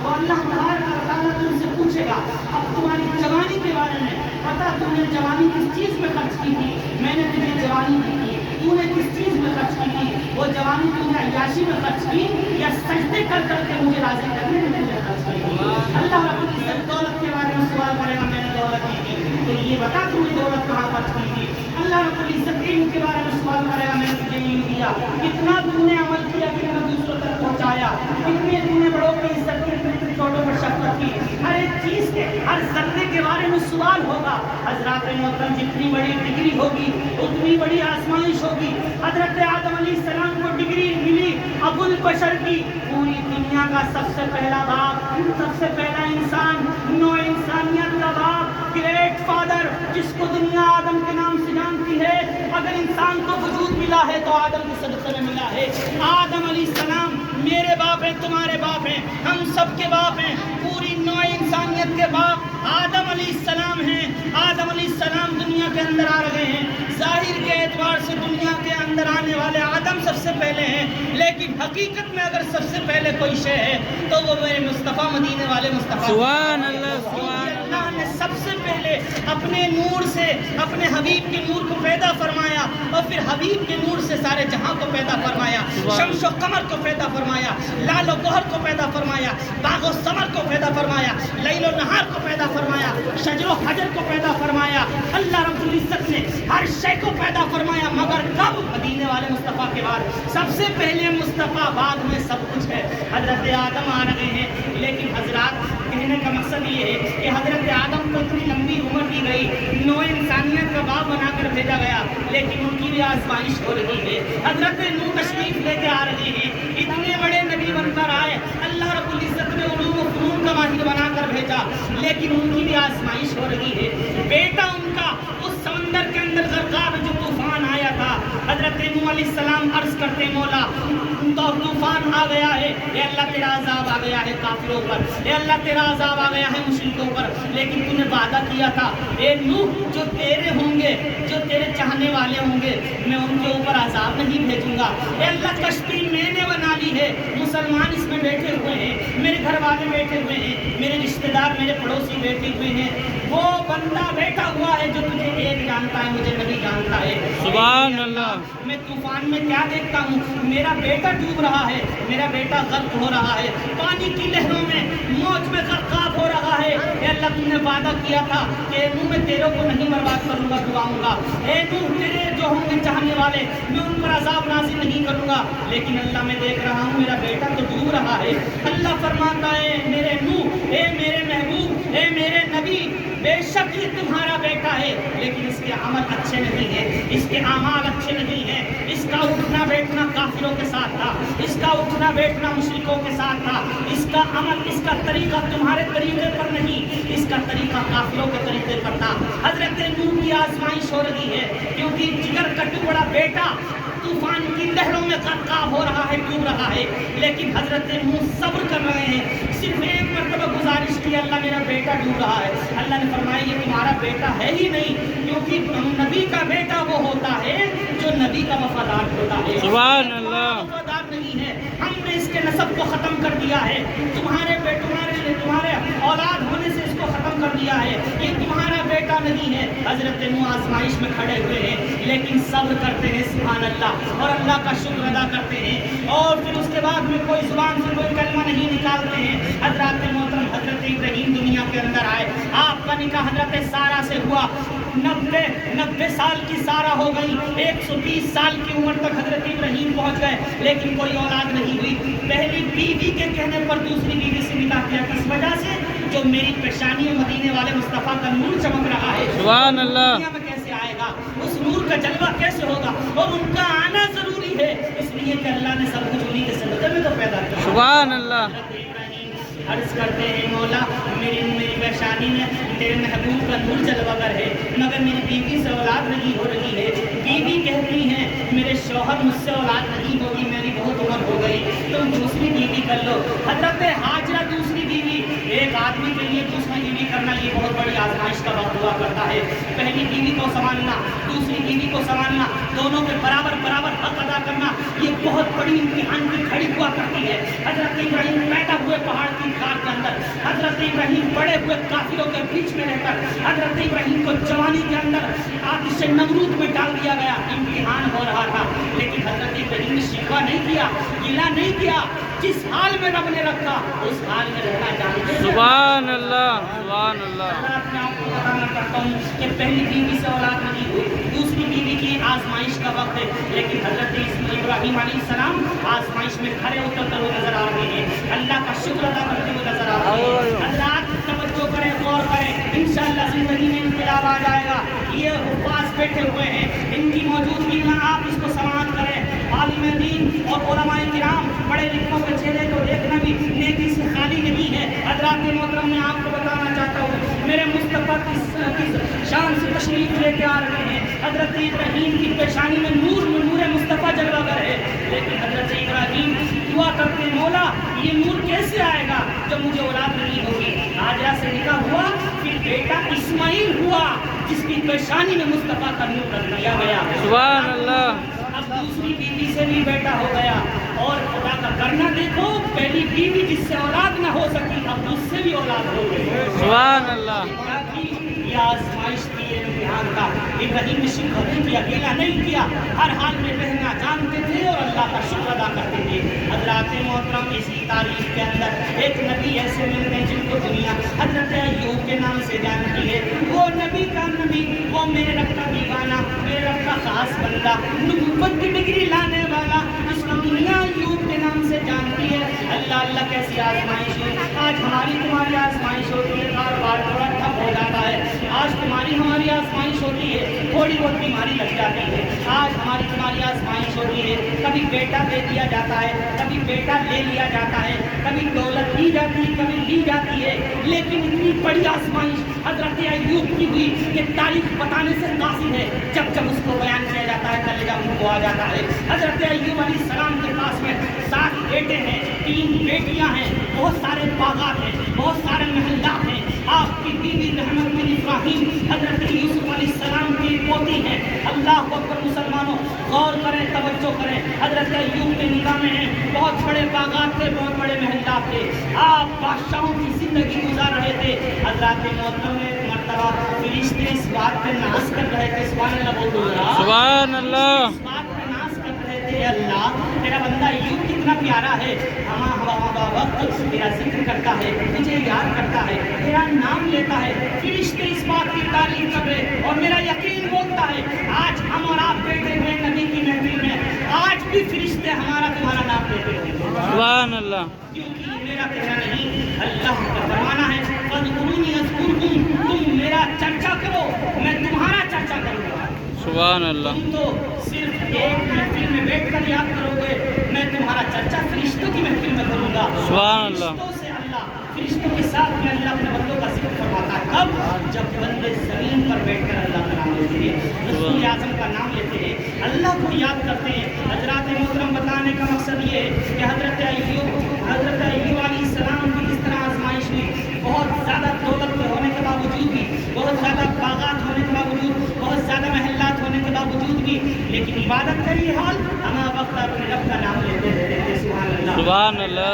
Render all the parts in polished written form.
تو اللہ تعالیٰ تم سے پوچھے گا اب تمہاری جوانی کے بارے میں، پتا تم نے جوانی کس چیز میں خرچ کی تھی؟ میں نے تجھے جوانی دی تھی، تو نے کس چیز میں خرچ کی تھی؟ وہ جوانی تم نے عیاشی میں خرچ کی یا سجدے کر کر کے مجھے راضی کرنے میں تجھے خرچ کی؟ اللہ رب العزت دولت کے بارے میں سوال کرے گا، میں نے دولت دی تھی تو یہ بتا تم نے دولت کہاں خرچ کی تھی؟ اللہ رب العزت علم کے بارے میں سوال کرے گا، میں نے تجھے علم دیا، کتنا تم نے عمل کیا، کتنا دوسروں تک پہنچایا، کتنے تم نے بڑوں کی عزت کی، کتنے چھوٹوں پر شفقت کی، ہر ایک چیز کے ہر ذرے کے بارے میں سوال ہوگا۔ حضرات محترم جتنی بڑی ڈگری ہوگی اتنی بڑی آزمائش ہوگی۔ حضرت آدم علیہ السلام کو ڈگری ملی ابو البشر کی، پوری دنیا کا سب سے پہلا باپ، سب سے پہلا انسان، نو انسانیت کا باپ، گریٹ فادر، جس کو دنیا آدم کے نام سے جانتی ہے۔ اگر انسان کو وجود ملا ہے تو آدم کے صدقے میں ملا ہے۔ آدم علیہ السلام میرے باپ ہیں، تمہارے باپ ہیں، ہم سب کے باپ ہیں، پوری نو انسانیت کے باپ آدم علیہ السلام ہیں۔ آدم علیہ السلام دنیا کے اندر آ رہے ہیں، ظاہر کے اعتبار سے دنیا کے اندر آنے والے آدم سب سے پہلے ہیں، لیکن حقیقت میں اگر سب سے پہلے کوئی شے ہے تو وہ میرے مصطفیٰ، مدینے والے مصطفیٰ۔ سبحان اللہ، سبحان اللہ نے سب سے پہلے اپنے نور سے اپنے حبیب کے نور کو پیدا فرمایا اور پھر حبیب کے نور سے سارے جہاں کو پیدا فرمایا، شمس و قمر کو پیدا فرمایا، لال و گوہر کو پیدا فرمایا، باغ و ثمر کو پیدا فرمایا، لیل و نہار کو پیدا فرمایا، شجر و حجر کو پیدا فرمایا۔ اللہ رب العزت نے ہر شے کو پیدا فرمایا، مگر کب؟ مدینے والے مصطفیٰ کے بعد۔ سب سے پہلے مصطفیٰ، بعد میں سب کچھ ہے۔ حضرت آدم آ رہے ہیں، لیکن حضرات کہنے کا مقصد یہ ہے کہ حضرت آدم کو اتنی لمبی عمر دی گئی، نو انسانیت کا باپ بنا کر بھیجا گیا، لیکن ان کی بھی آزمائش ہو رہی ہے۔ حضرت نوح تشریف لے کے آ رہے ہیں، اتنے بڑے نبی بن کر آئے، اللہ رب العزت نے علوم و فنون کا ماہر بنا کر بھیجا، لیکن ان کی بھی آزمائش ہو رہی ہے۔ بیٹا ان کا اس سمندر کے اندر غرقاب جو طوفان آیا تھا، حضرت نوح علیہ السلام عرض کرتے مولا تو طوفان آ گیا ہے، اے اللہ تیرا عذاب آ گیا ہے کافروں پر، اے اللہ تیرا عذاب آ گیا ہے مشرکوں پر، لیکن تو نے وعدہ کیا تھا اے نوح جو تیرے ہوں گے، جو تیرے چاہنے والے ہوں گے، میں ان کے اوپر عذاب نہیں بھیجوں گا۔ اے اللہ کشتی میں نے بنا لی ہے، مسلمان اس میں بیٹھے ہوئے ہیں، میرے گھر والے بیٹھے ہوئے ہیں، میرے رشتہ دار، میرے پڑوسی بیٹھے ہوئے ہیں، وہ بندہ بیٹھا ہوا ہے جو تجھے ایک جانتا ہے، مجھے نہیں جانتا ہے۔ سبحان اللہ۔ میں طوفان میں کیا دیکھتا ہوں؟ میرا بیٹا ڈوب رہا ہے، میرا بیٹا غرق ہو رہا ہے، پانی کی لہروں میں، موج میں غرقاب ہو رہا ہے۔ اے اللہ تم نے وعدہ کیا تھا کہ نوح میں تیروں کو نہیں برباد کروں گا، ڈباؤں گا۔ اے نوح تیرے جو ہوں گے چاہنے والے، میں ان پر عذاب نازل نہیں کروں گا، لیکن اللہ میں دیکھ رہا ہوں میرا بیٹا تو ڈوب رہا ہے۔ اللہ فرماتا ہے میرے نوح، اے میرے محبوب، اے میرے نبی، بے شک یہ تمہارا بیٹا ہے، لیکن اس کے عمل اچھے نہیں ہیں، اس کے اعمال اچھے نہیں ہیں، اس کا اٹھنا بیٹھنا کافروں کے ساتھ تھا، اس کا اٹھنا بیٹھنا مشرکوں کے ساتھ تھا، اس کا عمل، اس کا طریقہ تمہارے طریقے پر نہیں، اس کا طریقہ کافروں کے طریقے پر تھا۔ حضرت نوح کی آزمائش ہو رہی ہے، کیونکہ جگر کا ٹکڑا بیٹا طوفان کی لہروں میں غرقاب ہو رہا ہے، ڈوب رہا ہے، لیکن حضرت نوح صبر کر رہے ہیں۔ صرف ایک مرتبہ گزارش کی، اللہ میرا بیٹا ڈوب رہا ہے۔ اللہ نے فرمایا یہ تمہارا بیٹا ہے ہی نہیں، کیونکہ نبی کا بیٹا وہ ہوتا ہے جو نبی کا وفادار ہوتا ہے۔ سبحان اللہ۔ وفادار نہیں ہے، ہم نے اس کے نسب کو ختم کر دیا ہے، تمہارے اولاد ہونے سے اس کو ختم کر دیا ہے، یہ تمہارا بیٹا نہیں ہے۔ حضرت نوح آزمائش میں کھڑے ہوئے ہیں، لیکن صبر کرتے ہیں، سبحان اللہ، اور اللہ کا شکر ادا کرتے ہیں، اور پھر اس کے بعد میں کوئی زبان سے کوئی کلمہ نہیں نکالتے ہیں۔ حضرات محترم حضرت ابراہیم دنیا کے اندر آئے، آپ کا نکاح حضرت سارہ سے ہوا، 90 سال کی سارہ ہو گئی، 120 سال کی عمر تک حضرت ابراہیم پہنچ گئے، لیکن کوئی اولاد نہیں ہوئی۔ پہلی بیوی کے کہنے پر دوسری بیوی سے نکاح کیا، کس وجہ سے؟ جو میری پیشانی میں مدینے والے مصطفیٰ کا نور چمک رہا ہے، سبحان اللہ۔ دنیا میں کیسے آئے گا، اس نور کا جلوہ کیسے ہوگا، اور ان کا آنا ضروری ہے، اس لیے کہ اللہ نے سب کچھ انہی کے صدقے میں تو پیدا کیا۔ سبحان اللہ۔ عرض کرتے ہیں مولا میری پیشانی میں تیرے محبوب کا نور جلوہ گر ہے، مگر میری بیوی سے اولاد نہیں ہو رہی ہے۔ بیوی کہتی ہیں میرے شوہر مجھ سے اولاد نہیں ہوگی، میری بہت عمر ہو گئی، تم दूसरी बीवी कर लो। हजरत हाजरा दूसरी बीवी, एक आदमी के लिए दूसरी बीवी करना ये बहुत बड़ी आजमाइश का वक्त हुआ करता है। पहली बीवी को संभालना, दूसरी बीवी को संभालना, दोनों के बराबर बराबर हक अदा करना, ये बहुत बड़ी इम्तिहान की घड़ी हुआ करती है। हजरत इब्राहिम पैदा हुए पहाड़ की खाक के अंदर, हजरत इब्राहिम बड़े हुए काफिरों के बीच में रहकर, हजरत इब्राहिम को जवानी के अंदर आतिश नमरूद में डाल दिया गया। इम्तिहान हो रहा था, लेकिन हजरत इब्राहिम ने शिकवा नहीं किया, गिला नहीं किया। जिस हाल में रब ने रखा उस हाल में रहना जानते हैं। सुभान अल्लाह, सुभान अल्लाह। मैं आपको बताना चाहता हूँ कि पहली बीवी से औलाद नहीं हुई, दूसरी बीवी की आजमाइश का वक्त है, लेकिन हजरत इब्राहिम अलैहिस्सलाम आजमाइश में खड़े उतरते हुए नजर आ रहे हैं, अल्लाह का शुक्र अदा करते हुए नजर आ रहे हैं। हजरात तवज्जो करें, गौर करें, इंशाअल्लाह जिंदगी में इनकलाब आ जाएगा। ये हुफ्फाज बैठे हुए हैं, इनकी मौजूदगी में आप इसको समाअत करें। आलिम दीन और उलमाए किराम, बड़े लिखों के चेहरे को देखना भी नेकी से खाली नहीं है। हजरात मोहतरम, मैं आपको बताना चाहता हूँ, मेरे मुस्तफा किस शान से तशरीफ लेके आ रहे हैं। हजरत इब्राहिम की पेशानी में नूर मुस्तफा जलवागर है, लेकिन हजरत इब्राहिम दुआ करते, मौला ये नूर कैसे आएगा जब मुझे औलाद नहीं होगी। हाजरा से निकाह हुआ, फिर बेटा इस्माइल हुआ, जिसकी पेशानी में मुस्तफा का नूर रख दिया गया। सुभान अल्लाह। अब दूसरी बीवी से भी बेटा हो गया, और खुदा का करना देखो, पहली बीवी जिससे औलाद न हो सकी, अब उससे भी औलाद हो गई। सुभान अल्लाह। क्या थी? ये आजमाइश थी, ये इम्तिहान था। इब्राहिम ने शिकवा नहीं किया, गिला नहीं किया, हर हाल में रहना जानते थे और अल्लाह का शुक्र अदा करते थे। हजरात मोहतरम, इसी तारीख के अंदर एक नबी ऐसे मिलते हैं जिनको दुनिया हजरत अय्यूब के नाम से जानती है। वो नबी का नबी, वो मेरे रब का दीवाना, मेरे रब का खास बंदा, नबुव्वत की डिग्री लाने वाला, जिसको दुनिया अय्यूब के नाम से जानती है। अल्लाह अल्लाह, कैसी आजमाइश है। आज हमारी तुम्हारी आजमाइश होती है, बार थोड़ा ठप हो जाता है। आज तुम्हारी हमारी आजमाइश होती है, थोड़ी बहुत बीमारी लग जाती है। आज हमारी तुम्हारी आजमाइश होती है, कभी बेटा दे दिया जाता है, कभी बेटा ले लिया जाता है, कभी दौलत दी जाती है, कभी ली जाती है। लेकिन इतनी बड़ी आजमाइश हजरत अय्यूब की हुई कि तारीख बताने से काफी है। जब जब उसको बयान किया जाता है, कलेजा मुंह को आ जाता है। हजरत अय्यूब अलैहिस्सलाम के पास में 7 बेटे हैं, 3 बेटियां हैं, बहुत सारे बागात हैं, बहुत सारे महल्लात हैं। आपकी बीवी रहमत बिन इब्राहिम हजरत यूसुफ अलैहिस्सलाम की पोती है। अल्लाह अकबर मुसलमानों, गौर करें, तवज्जो करें। हजरत अय्यूब के निगाह में हैं, बहुत बड़े बागात थे, बहुत बड़े महल्लात थे। आप बादशाहों की जिंदगी गुजार रहे थे। हजरत मोहतरम ने एक मर्तबा फरिश्ते इस बात पे नाज कर रहे थे, सुभान अल्लाह बोल दो जरा। सुभान अल्लाह। इस बात पे नाज कर रहे थे, अल्लाह तेरा बंदा अय्यूब कितना प्यारा है, वक्त तेरा जिक्र करता है, तुझे याद करता है, तेरा नाम लेता है। फरिश्ते इस बात की तारीफ कर रहे, और मेरा यकीन बोलता है आज हम और आप बैठे हुए नबी की महफिल में, आज भी फरिश्ते हमारा तुम्हारा नाम लेते हैं। सुभान अल्लाह। क्योंकि ये मेरा कहना नहीं, अल्लाह का फरमाना है, फ़ज़कुरूनी अज़कुरकुम, तुम मेरा चर्चा करो, मैं तुम्हारा चर्चा करूँगा। सुभान अल्लाह। तुम तो सिर्फ एक महफिल में बैठकर याद करोगे, मैं तुम्हारा चर्चा फरिश्तों की महफिल में करूँगा। सुभान अल्लाह। फरिश्तों से अल्लाह, फरिश्तों के साथ में अल्लाह अपने बंदों का जिक्र फरमाता है। कब? जब बंदे ज़मीन पर बैठकर अल्लाह का नाम लेते हैं, रसूल आज़म का नाम लेते हैं, अल्लाह को याद करते हैं। हज़रात मोहतरम, बताने का मकसद ये है कि हज़रत अय्यूब अलैहिस्सलाम की किस तरह आजमाइश हुई। बहुत ज़्यादा दौलत होने के बावजूद भी, बहुत ज़्यादा बागात होने के बावजूद, बहुत ज़्यादा महल्लात होने के बावजूद भी, लेकिन इबादत का ये हाल, हम वक्त अपने रब का नाम लेते रहते थे। सुभान अल्लाह, सुभान अल्लाह।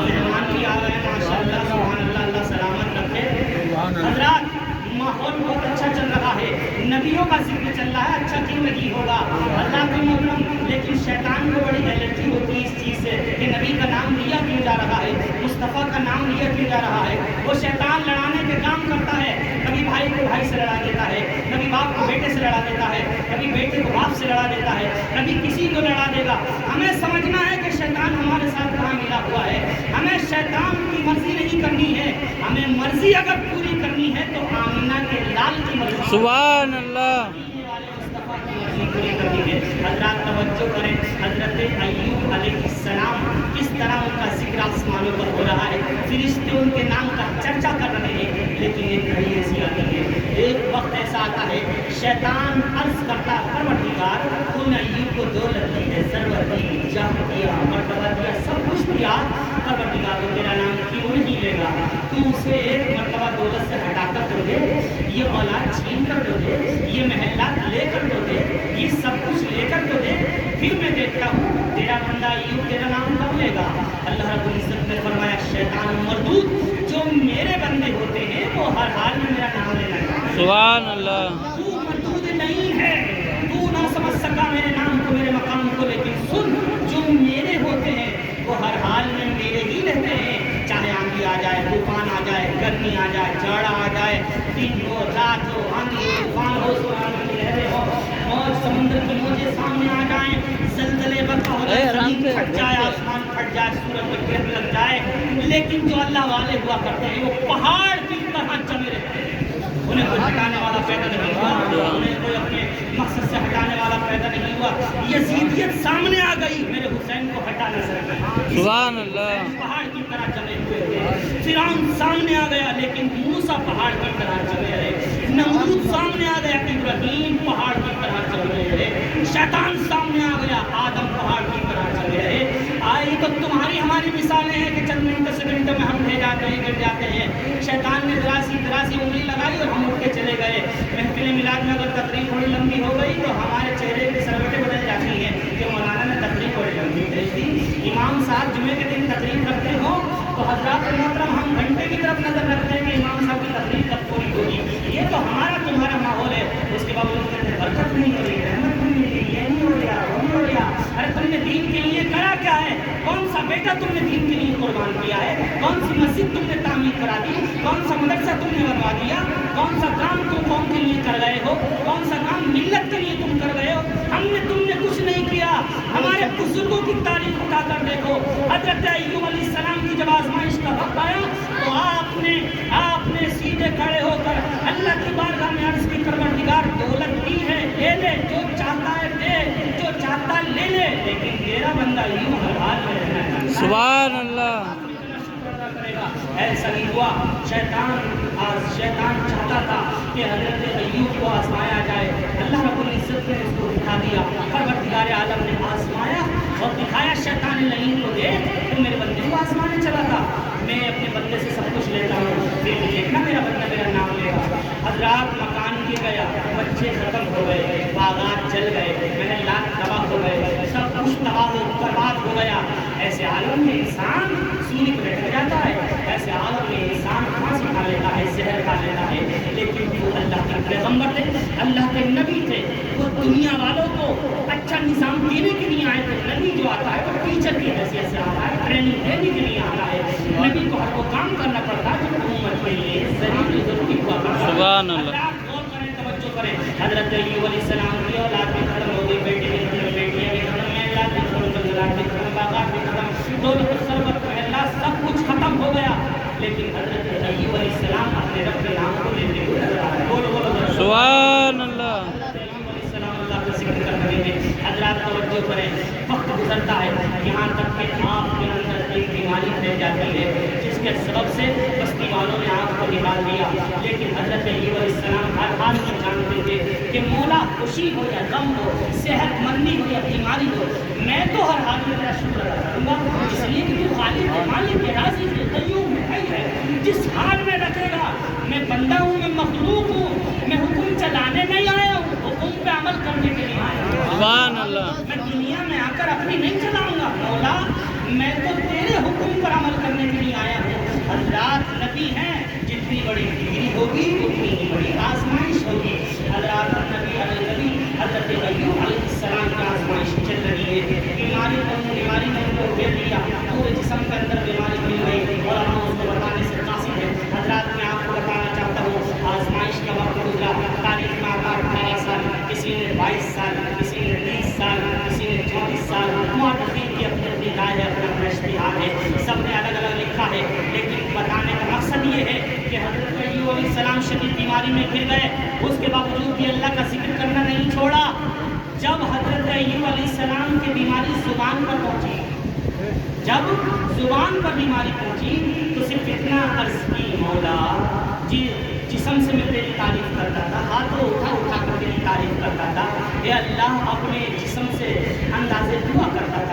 मेहमान भी आ रहे हैं, माशाअल्लाह, सुभान अल्लाह, अल्लाह सलामत रखे। हज़रात, माहौल बहुत अच्छा चल रहा है, नबियों का जिक्र चल रहा है, अच्छा क्यों नहीं होगा अल्लाह के मोहतरम। लेकिन शैतान को बड़ी एलर्जी होती है इस चीज़ से कि नबी का नाम लिया क्यों जा रहा है, मुस्तफ़ा का नाम लिया क्यों जा रहा है। वो शैतान लड़ाने के काम करता है, कभी भाई को भाई से लड़ा देता है, कभी बाप को बेटे से लड़ा देता है, कभी बेटे को बाप से लड़ा देता है, कभी किसी को लड़ा देगा। हमें समझना है कि शैतान हमारे साथ कहाँ मिला हुआ है। हमें शैतान की मर्जी नहीं करनी है, हमें मर्जी अगर पूरी करनी है तो आमिना के लाल की मर्जी, सुभान अल्लाह। पूरी करनी है। हज़रात तवज्जो करें, हज़रत अय्यूब अलैहिस्सलाम किस तरह उनका जिक्र आसमानों पर हो रहा है, फरिश्ते उनके नाम का चर्चा कर रहे हैं। लेकिन एक घड़ी ऐसी आती है, एक वक्त ऐसा आता है, शैतान अर्ज करता, परवरदिगार तूने अय्यूब को दौलत दी है, ज़रूरत जाह दिया, मर्तबा दिया, सब कुछ दिया, परवरदिगार को तेरा नाम क्यों नहीं लेगा? तू उसे एक मर्तबा दौलत से हटाकर दो दे, ये औलाद छीन कर दो दे, ये महलात लेकर दो दे, ये सब कुछ लेकर दो दे, फिर मैं देखता हूँ तेरा बंदा अय्यूब तेरा नाम कब लेगा? अल्लाह रब्बुल इज्जत ने फरमाया, शैतान मरदूद, जो मेरे बंदे होते हैं वो हर हाल में मेरा नाम लेना है। सुभान अल्लाह। तू मरदूद नहीं है, तू ना समझ सका मेरे नाम को, मेरे मकाम को, लेकिन सुन, जो मेरे होते हैं वो हर हाल में मेरे ही रहते हैं। चाहे आंधी आ जाए, तूफान आ जाए, गर्मी आ जाए, जाड़ा आ जाए, दिन हो रात हो, आंधी हो, तूफान हो, सुनामी की लहरें हो, मौज समुद्र के मौजे सामने आ जाए, ज़लज़ले बरपा हो जाए, ज़मीन फट जाए, आसमान फट जाए, सूरज में गिर लग जाए, लेकिन जो अल्लाह वाले हुआ करते हैं वो पहाड़ की तरह जमे रहते हैं। उन्हें कोई हटाने वाला पैदा नहीं हुआ, उन्हें कोई अपने मकसद से हटाने वाला पैदा नहीं हुआ। यजीदियत सामने आ गई, मेरे हुसैन को हटा न सके। सुभान अल्लाह। पहाड़ की तरह जमे हुए थे। फिरौन सामने आ गया, लेकिन मूसा पहाड़ की तरह जमे रहे। नमरूद सामने आ गया, इब्राहीम पहाड़ की तरह जमे रहे। शैतान सामने आ गया, आदम पहाड़ की तरह जमे रहे। आई तो तुम्हारी हमारी मिसालें हैं कि चंद मिनट सेकंड में हम गिर जाते हैं। शैतान ने दरासी उंगली लगाई और हम उठ के चले गए। महफिल मिलाद में अगर तकरीर थोड़ी लंबी हो गई तो हमारे चेहरे की सरवटें बदल जाती हैं कि मौलाना ने तकरीर थोड़ी लंबी भेज दी। इमाम साहब जुमे के दिन तकरीर रखते हो तो हज़रात मोहतरम हम घंटे की तरफ नजर रखते हैं कि इमाम साहब की तकरीर कब पूरी होगी। ये तो हमारा तुम्हारा माहौल है, उसके बावजूद कहते बरकत नहीं मिली, रहमत नहीं मिली, ये नहीं हो गया, वो नहीं हो गया। अरे तुमने दीन के लिए करा क्या है? कौन सा बेटा तुमने दीन के लिए कुर्बान किया है? कौन सी मस्जिद तुमने तामीर करा दी? कौन सा मदरसा तुमने बनवा दिया? कौन सा काम तुम कौम के लिए कर गए हो? कौन सा काम मिल्लत के लिए तुम कर गए हो? हमने तुमने कुछ नहीं किया। हमारे बुजुर्गों की तारीफ उठाकर देखो। हजरत अय्यूब अलैहिस्सलाम की जब आजमाइश का वक्त आया तो आपने सीधे खड़े होकर अल्लाह की बारगाह में अर्ज की, परवरदिगार दौलत दी है, ले ले, जो चाहता है दे, जो चाहता है ले ले, लेकिन तेरा बंदा यूं हर हाल में रहना है। सुभान अल्लाह। ऐसा ही हुआ। शैतान चाहता था कि हज़रत अय्यूब को आजमाया जाए। अल्लाह रब्बुल इज्जत ने उसको दिखा दिया, परवरदिगार आलम ने आजमाया और दिखाया। शैतान लईन को देख, तो मेरे बंदे को आजमाने चला था, मैं अपने बंदे से सब कुछ लेता हूँ, फिर देखना मेरा बंदा मेरा नाम लेगा। हज़रात मकान गिर गया, बच्चे खत्म हो गए, बागात जल गए, महलात तबाह हो गए, सब कुछ तबाह बर्बाद हो गया। ऐसे आलम में इंसान सूली पर बैठ जाता है, ऐसे आलम में इंसान फांसी खा लेता है, जहर खा लेता है। लेकिन वो अल्लाह के पैगम्बर थे, अल्लाह के नबी थे, वो दुनिया वालों को अच्छा निज़ाम देने के लिए आए थे। नबी जो आता है वो टीचर की हैसियत से आता है, ट्रेनिंग देने के लिए आता है। नबी को हर वो काम करना पड़ता है जो उम्मत के लिए ज़रूरी हुआ करता है। सुभान अल्लाह। गौर करें, तवज्जो करें। हज़रत अय्यूब अलैहिस्सलाम की औलाद भी खत्म हो गई, बेटे भी खत्म, बेटियां भी खत्म, महलात भी खत्म, जंगलात भी खत्म, बागात भी खत्म, दौलत सरबत महलात सब कुछ खत्म हो गया। लेकिन हज़रत अय्यूब अलैहिस्सलाम अपने रब के नाम को लेते हुए नजर आ रहे हैं। बोलो सुभान अल्लाह। अल्लाह का जिक्र कर रहे हैं। हज़रात तवज्जो करें, वक्त गुजरता है, यहाँ तक कि आपके अंदर एक बीमारी फैल जाती है जिसके सबब से बस्ती वालों ने आपको निकाल दिया। लेकिन हज़रत अय्यूब अलैहिस्सलाम हर हाल में जानते थे कि मौला खुशी हो या गम हो, सेहतमंदी हो या बीमारी हो, मैं तो हर हाल में तेरा शुक्र अदा करूँगा, इसलिए कि तू खालिक है, मालिक है, राज़िक़ है, क़य्यूम है, हय्य है। जिस हाल में रखेगा, मैं बंदा हूँ, मैं मखलूक हूँ, मैं हुक्म चलाने नहीं आया हूँ, हुक्म पे अमल करने के लिए आया हूँ। सुभान अल्लाह। मैं दुनिया में आकर अपनी नहीं चलाऊंगा, मौला मैं तो तेरे हुक्म पर अमल करने के लिए आया हूँ। हज़रात नबी हैं, जितनी बड़ी डिग्री होगी उतनी ही बड़ी आजमाइश होगी। हज़रात नबी हज़रत अय्यूब अलैहिस्सलाम की आजमाइश चल रही है। बीमारी ने उनको घेर लिया, पूरे जिस्म के अंदर बीमारी मिल गई और हम उसको बताने से कासिर है। हज़रात मैं आपको बताना चाहता हूँ, आजमाइश का वक्त गुजरा, तारीख में आता 18 साल, किसी ने 22 साल, किसी ने 30 साल, किसी ने 34 साल। मुहद्दिसीन की अपनी अपनी राय है, अपना इश्तिहाद है, सब ने अलग अलग लिखा है। लेकिन बताने का मकसद ये है कि हज़रत अय्यूब अलैहिस्सलाम शदीद बीमारी में घिर गए, उसके बावजूद भी अल्लाह का जिक्र करना नहीं छोड़ा। जब हज़रत अय्यूब अलैहिस्सलाम की बीमारी ज़ुबान पर पहुँची, जब ज़ुबान पर बीमारी पहुँची तो सिर्फ इतना अर्ज़ की, मौला जी जिस्म से मैं तेरी तारीफ़ करता था, हाथों उठा कर तेरी तारीफ़ करता था, ये अल्लाह अपने जिस्म से अंदाज़े दुआ करता था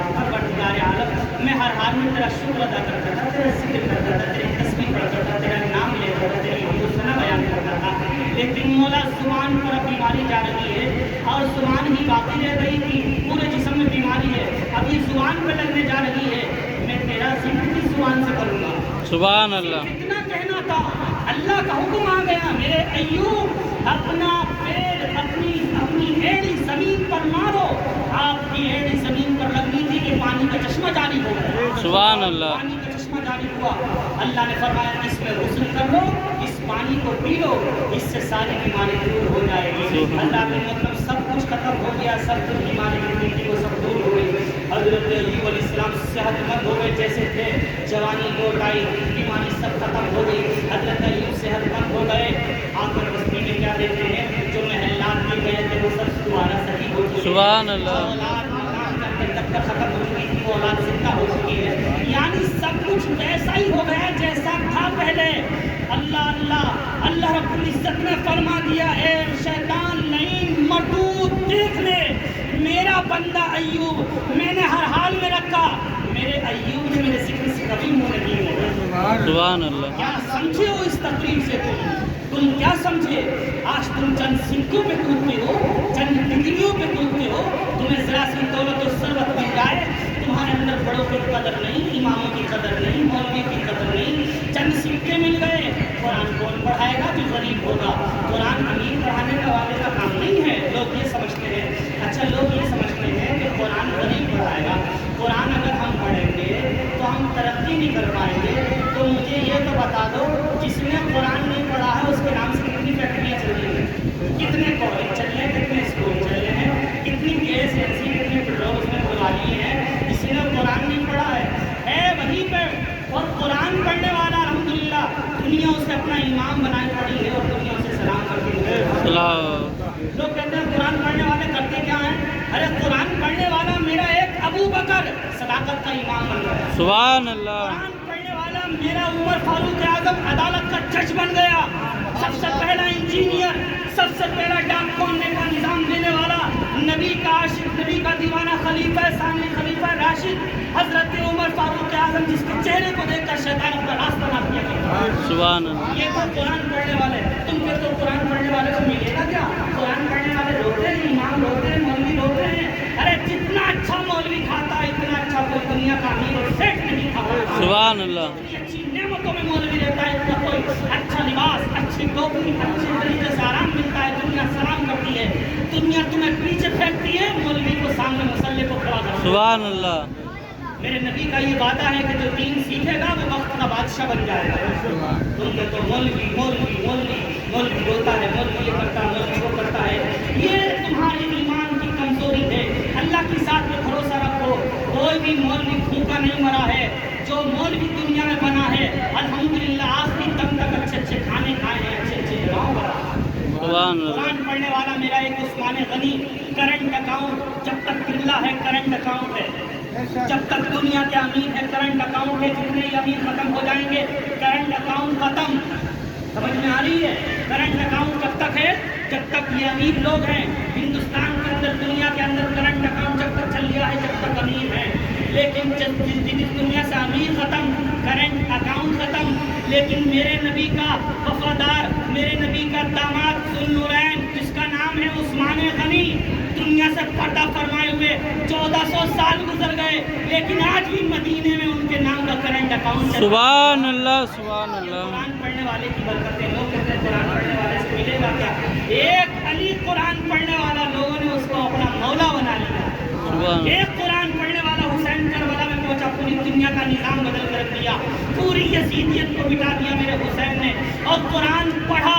شکر ادا کرتا تھا، تیرا ذکر کرتا تھا، تیری تسبیح پڑھتا تھا، تیرا نام لیتا تھا، تیری حمد و ثنا بیان کرتا تھا. لیکن مولا زبان پر اب بیماری جا رہی ہے اور زبان ہی باقی رہ گئی تھی، پورے جسم میں بیماری ہے، اب یہ زبان پہ لگنے جا رہی ہے. میں تیرا ذکر کس زبان سے کروں گا؟ سبحان اللہ. کتنا کہنا تھا. اللہ کا حکم آ گیا، میرے ایوب اپنا پیر اپنی ایڑی زمین پر مارو. آپ کی ایڑی زمین پر لگنی تھی کہ پانی کا چشمہ جاری ہو گیا. سبحان اللہ. پانی کا چشمہ جاری ہوا. اللہ نے فرمایا اس میں غسل کر لو، اس پانی کو پی لو، اس سے ساری بیماری دور ہو جائے گی. اللہ کے مطلب سب کچھ ختم ہو گیا، سب کچھ بیماری کی تھی وہ سب دور ہو گئی. حضرت ایوب علیہ السلام صحت مند ہو گئے جیسے تھے، جوانی لوٹ آئی، بیماری سب ختم ہو گئی. حضرت ایوب صحت مند ہو گئے. آ کر بستی میں کیا دیتے ہیں، جو محلات میں گئے تھے وہ سب دوبارہ صحیح ہو چکے. سبحان اللہ. اولاد تک ختم ہو چکی تھی، وہ اولاد زندہ ہو چکی ہے. یعنی سب کچھ ویسا ہی ہو گیا جیسا تھا پہلے. اللہ اللہ اللہ رب العزت نے فرما دیا، اے شیطان نہیں مردود، دیکھ لے میرا بندہ ایوب میں نے ہر حال میں رکھا. میرے ایوب نے میرے ذکر سے کبھی منہ نہیں موڑا. سبحان اللہ. کیا سمجھے ہو اس تقریب سے؟ تم کیا سمجھے؟ آج تم چند سکوں پہ کودتے ہو، چند ڈگریوں پہ کودتے ہو، تمہیں ذرا سی دولت و ثروت مل جائے، تمہارے اندر بڑوں کی قدر نہیں، اماموں کی قدر نہیں، مولوی کی قدر نہیں. چند سکے مل گئے، قرآن کون پڑھائے گا جو غریب ہوگا؟ قرآن امیر پڑھانے والے کا کام نہیں ہے. لوگ یہ سمجھتے ہیں، اچھا لوگ یہ سمجھتے ہیں کہ قرآن غریب پڑھائے گا. قرآن اگر ہم پڑھیں گے تو ہم ترقی نہیں کر پائیں گے. تو مجھے یہ تو بتا دو، جس نے قرآن نہیں پڑھا ہے اس کے نام سے کتنی فیکٹریاں چل رہی ہیں، کتنے کالج چل رہے ہیں، کتنے اسکول چل رہے ہیں، کتنی گیس ایجنسی، کتنے پیٹرول اس میں بلا لیے ہیں. جس نے قرآن نہیں پڑھا ہے وہیں پہ. اور قرآن پڑھنے والا الحمدللہ دنیا اسے اپنا امام بنائے پڑی ہے اور دنیا اسے سلام کرتی ہے. لوگ کہتے ہیں قرآن پڑھنے والے کرتے کیا ہیں؟ ارے قرآن پڑھنے والا میرا ایک ابو بکر صداقت کا امام بن گیا. سبحان اللہ. قرآن پڑھنے والا میرا عمر فاروق اعظم عدالت کا جج بن گیا. سب سے پہلا انجینئر، سب سے پہلا ڈاک کھولنے کا نظام دینے والا، نبی کا عاشق، نبی کا دیوانہ، خلیفہ ثانی، خلیفہ راشد حضرت عمر فاروق اعظم، جس کے چہرے کو دیکھ کر شیطان اپنا راستہ نہ کیا کرتا. سبحان اللہ. یہ تو قرآن پڑھنے والے. تم کے تو قرآن پڑھنے والے کو ملے گا کیا؟ قرآن پڑھنے والے روتے ہیں، امام روتے ہیں، مولوی روتے ہیں. ارے جتنا اچھا مولوی کھاتا ہے اتنا اچھا کوئی دنیا کا امیر اور سیٹ نہیں کھاتا. سبحان اللہ. اتنی اچھی نعمتوں میں مولوی رہتا ہے، اتنا کوئی اچھا لباس، اچھی ٹوپی، اچھے طریقے سے آرام ملتا ہے، دنیا سلام کرتی ہے. دنیا تمہیں پیچھے پھینکتی ہے، مولوی کو سامنے مسلے کو کھڑا کرتی ہے. سبحان اللہ. میرے نبی کا یہ وعدہ ہے کہ جو دین سیکھے گا وہ وقت کا بادشاہ بن جائے گا. تم کے تو مولوی مولوی مولوی مولوی بولتا ہے، مولوی یہ کرتا ہے، مولوی وہ کرتا ہے. یہ تمہاری ایمان کی کمزوری ہے. اللہ کی ذات پہ بھروسہ رکھو. کوئی بھی مولوی بھوکا نہیں مرا ہے. جو مولوی دنیا میں بنا ہے الحمدللہ آخری دم تک اچھے اچھے کھانے کھائے ہیں، اچھے اچھے جگہوں پر. سبحان اللہ. قرآن پڑھنے والا میرا ایک عثمان غنی، کرنٹ اکاؤنٹ جب تک کرلا ہے کرنٹ اکاؤنٹ ہے، جب تک دنیا کے امیر ہے کرنٹ اکاؤنٹ ہے. جتنے ہی امیر ختم ہو جائیں گے کرنٹ اکاؤنٹ ختم. سمجھ میں آ رہی ہے؟ کرنٹ اکاؤنٹ کب تک ہے؟ جب تک یہ امیر لوگ ہیں ہندوستان کے اندر، دنیا کے اندر کرنٹ اکاؤنٹ جب تک چل گیا ہے جب تک امیر ہیں. لیکن جس دنیا سے امیر ختم، کرنٹ اکاؤنٹ ختم. لیکن میرے نبی کا وفادار، میرے نبی کا داماد ذوالنورین جس کا نام ہے عثمان غنی، دنیا سے پردہ فرمائے ہوئے 1400 سال گزر گئے لیکن آج بھی مدینے میں ان کے نام کا کرنٹ اکاؤنٹ چل رہا ہے. سبحان اللہ. سبحان اللہ. قرآن پڑھنے والے کی برکتیں. لوگ کہتے ہیں قرآن پڑھنے والے سے ملے گا کیا؟ ایک علی قرآن پڑھنے والا لوگوں نے اس کو اپنا مولا بنا لیا. ایک قرآن پڑھنے والا حسین کربلا میں پہنچا، پوری دنیا کا نظام بدل کر رکھ دیا، پوری یزیدیت کو مٹا دیا میرے حسین نے. اور قرآن پڑھا،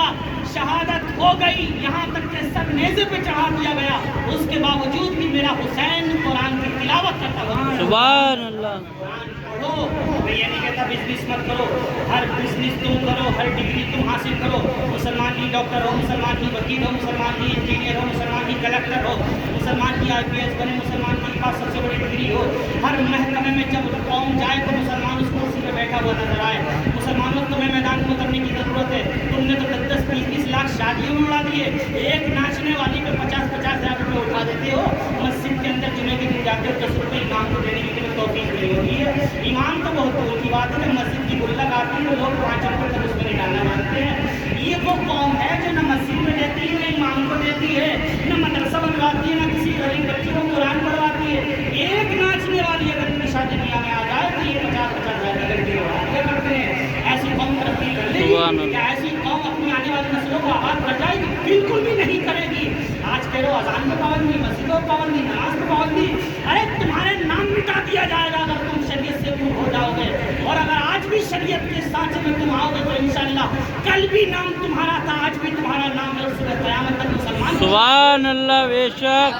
شہادت ہو گئی، یہاں تک کہ سب نیزے پہ چڑھا دیا گیا، اس کے باوجود بھی میرا حسین قرآن کی تلاوت کرتا ہوا. سبحان اللہ. قرآن پڑھو. میں یہ نہیں کہتا بزنس مت کرو، ہر بزنس تم کرو، ہر ڈگری تم حاصل کرو. مسلمان ہی ڈاکٹر ہو، مسلمان ہی وکیل ہو، مسلمان ہی انجینئر ہو، مسلمان ہی کلکٹر ہو، مسلمان ہی IPS بنے، مسلمان کے پاس سب سے بڑی ڈگری ہو. ہر محکمے میں جب قوم جائے تو مسلمان اس کرسی پہ بیٹھا ہوا نظر آئے. مسلمانوں کو تمہیں میدان میں اترنے کی ضرورت ہے. تم نے تو 10-20 لاکھ شادیوں میں اڑا دیے. ایک ناچنے والی پہ 50,000 روپے اٹھا دیتے ہو. مسجد کے اندر جمعے کے دن جاتے ہو 10 روپے امام کو دینے کی تمہیں توفیق तौफीक नहीं होती है। ईमान तो बहुत दूर की बात है, जब मस्जिद की गुल्लक आती है तो लोग 5 रुपये तक उसमें निकालना मानते हैं। ये वो कौम है जो न मस्जिद में देती है, न इमाम को देती है, न मदरसा बनवाती है, न किसी गरीब बच्चे को कुरान पढ़वाती है। एक नाचने वाली अगर इनकी शादी ब्याह में आ जाए तो ये 50-50 हज़ार नगर की रवानियाँ करते हैं। ऐसी कौम तरक्की कर लेगी या ऐसी कौम अपनी आने वाली नस्लों को आबाद कर जाएगी? बिल्कुल भी नहीं करेगी। आज कह रहे हो अजान में पाबंदी, मस्जिदों में पाबंदी, नमाज में पाबंदी। अरे तुम्हारे नाम मिटा दिया जाएगा अगर तुम शरीयत से दूर हो जाओगे। और अगर आज भी शरीयत के साथ में तुम आओगे तो इंशाअल्लाह कल भी नाम तुम्हारा था, आज भी तुम्हारा नाम है, उससे क़यामत तक मुसलमान। सुभान अल्लाह, बेशक,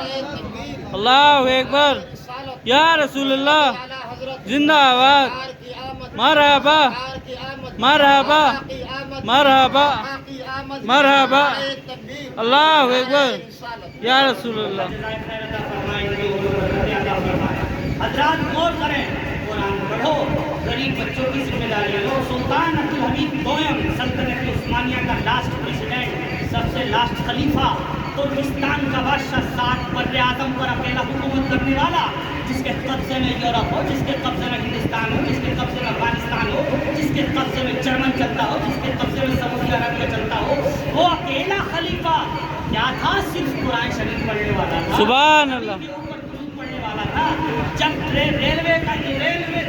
अल्लाहु अकबर, या रसूल अल्लाह, जिंदाबाद, मरहबा मरहबा मरहबा मरहबा, अल्लाहु अकबर, या रसूल अल्लाह। हज़रात गौर करें, कुरान पढ़ो, गरीब बच्चों की जिम्मेदारी लो। सुल्तान अब्दुल हमीद दोयम सल्तनत उस्मानिया का लास्ट प्रेसिडेंट, सबसे लास्ट खलीफा, तुर्किस्तान का बादशाह, 7 बर्रे आज़म पर अकेला हुकूमत करने वाला, जिसके कब्जे में यूरोप हो, जिसके कब्जे में हिंदुस्तान हो, जिसके कब्जे में अफगानिस्तान हो, जिसके कब्जे में जर्मन चलता हो, जिसके कब्जे में सऊदी अरबिया चलता हो, वो अकेला खलीफा क्या था? सिर्फ कुरान शरीफ पढ़ने वाला था। सुभान अल्लाह। पढ़ने वाला था। जब रेलवे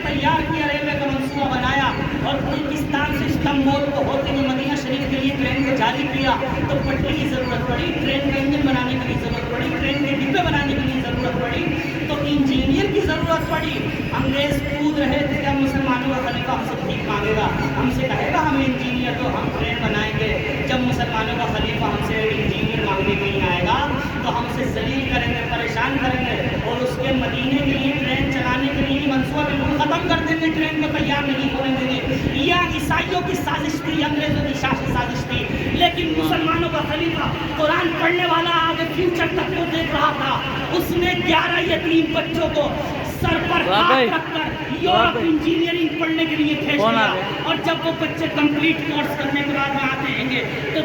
तैयार किया, रेलवे का मंसूबा बनाया और तुर्किस्तान से इस्तांबुल को होते हुए मदीना शरीफ के लिए ट्रेन को जारी किया, तो पटरी की ज़रूरत पड़ी, ट्रेन का इंजन बनाने के लिए ज़रूरत पड़ी, ट्रेन के डिब्बे बनाने के लिए ज़रूरत पड़ी, तो इंजीनियर की ज़रूरत पड़ी। अंग्रेज कूद रहे थे कि मुसलमानों का खलीफा हमसे ठीक मांगेगा, हमसे कहेगा हमें इंजीनियर दो, हम ट्रेन बनाएंगे। जब मुसलमानों का खलीफा हमसे इंजीनियर मांगने के लिए आएगा तो हमसे जलील करेंगे, परेशान करेंगे और उसके मदीने के लिए ट्रेन चलाने के लिए मंसूबा बिल्कुल ख़त्म कर देंगे, ट्रेन को तैयार नहीं होने देंगे। यह ईसाइयों की साजिश थी, अंग्रेज़ों की साजिश थी। लेकिन मुसलमानों का खलीफा कुरान पढ़ने वाला आगे फ्यूचर तक को देख रहा था। उसने 11 यतीम बच्चों को सर पर हाथ रखकर यूरोप इंजीनियरिंग पढ़ने के लिए भेज दिया। और जब वो बच्चे कंप्लीट कोर्स करने के बाद में आते हैं तो